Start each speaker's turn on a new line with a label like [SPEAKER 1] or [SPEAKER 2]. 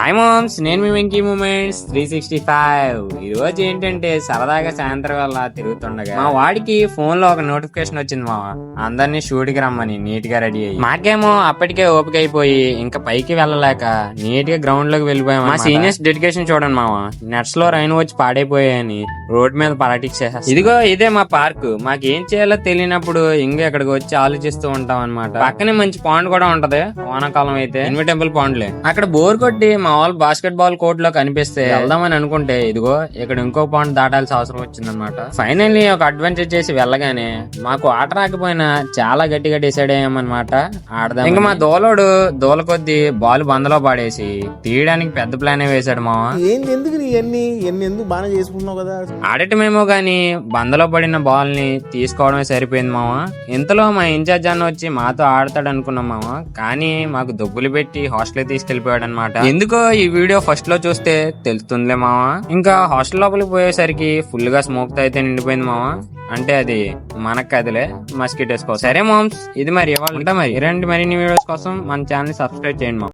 [SPEAKER 1] Hi moms, నేను మీ Venky moments 365. ఈ రోజు ఏంటంటే సరదాగా సాయంత్రం వేళ తిరుగుతుండగా మా వాడికి ఫోన్ లో ఒక నోటిఫికేషన్ వచ్చింది మామ, అందరినీ షూట్ కి రమ్మని. నీట్ గా రెడీ అయ్యి మాకేమో అప్పటికే ఓపిక అయిపోయి ఇంకా పైకి వెళ్ళలేక నీట్ గా గ్రౌండ్ లోకి వెళ్ళిపోయాం. మా సీనియర్స్ డెడికేషన్ చూడండి మామ, నెట్స్ లో రైన్ వచ్చి పాడైపోయాయని రోడ్ మీద పాలిటిక్స్ చేసేస్తారు. ఇదిగో ఇదే మా పార్క్. మాకేం చేయాలో తెలియనప్పుడు ఇంకా ఇక్కడికి వచ్చి ఆలోచిస్తూ ఉంటాం అనమాట. పక్కనే మంచి పాండ్ కూడా ఉంటది, వానాకాలం అయితే ఇన్విటెంపుల్ పాండ్లే. అక్కడ బోర్ కొట్టి మా వాళ్ళు బాస్కెట్ బాల్ కోర్ట్ లో కనిపిస్తే వెళ్దామని అనుకుంటే ఇదిగో ఇక్కడ ఇంకో పాయింట్ దాటాల్సిన అవసరం వచ్చిందనమాట. ఫైనల్లీ ఒక అడ్వెంచర్ చేసి వెళ్ళగానే మాకు ఆట రాకపోయినా చాలా గట్టిగా డిసైడ్ అయ్యామన్నమాట, ఆడదాం. ఇంకా మా దోలోడు దోల కొద్ది బాల్ బందలో పాడేసి తీయడానికి పెద్ద ప్లాన్ వేసాడు మావా.
[SPEAKER 2] ఎందుకు బాగా చేసుకుంటున్నావు కదా.
[SPEAKER 1] ఆడటమేమో గానీ బందలో పడిన బాల్ ని తీసుకోవడమే సరిపోయింది మావా. ఇంతలో మా ఇన్ఛార్జ్ అన్న వచ్చి మాతో ఆడతాడు అనుకున్నాం మావా, కానీ మాకు దొబ్బులు పెట్టి హాస్టల్ తీసుకెళ్లిపోయాడు అనమాట. ఎందుకో ఈ వీడియో ఫస్ట్ లో చూస్తే తెలుస్తుందిలే మావా. ఇంకా హాస్టల్ లోపలికి పోయేసరికి ఫుల్ గా స్మోక్ తో అయితే నిండిపోయింది మావా. అంటే అది మనకు కదిలే మస్కిటోస్ కోసం. సరే మామ్స్, ఇది మరి ఇవాళ మరి ఇలాంటి మరిన్ని వీడియోస్ కోసం మన ఛానల్ ని సబ్స్క్రైబ్ చేయండి మామ్.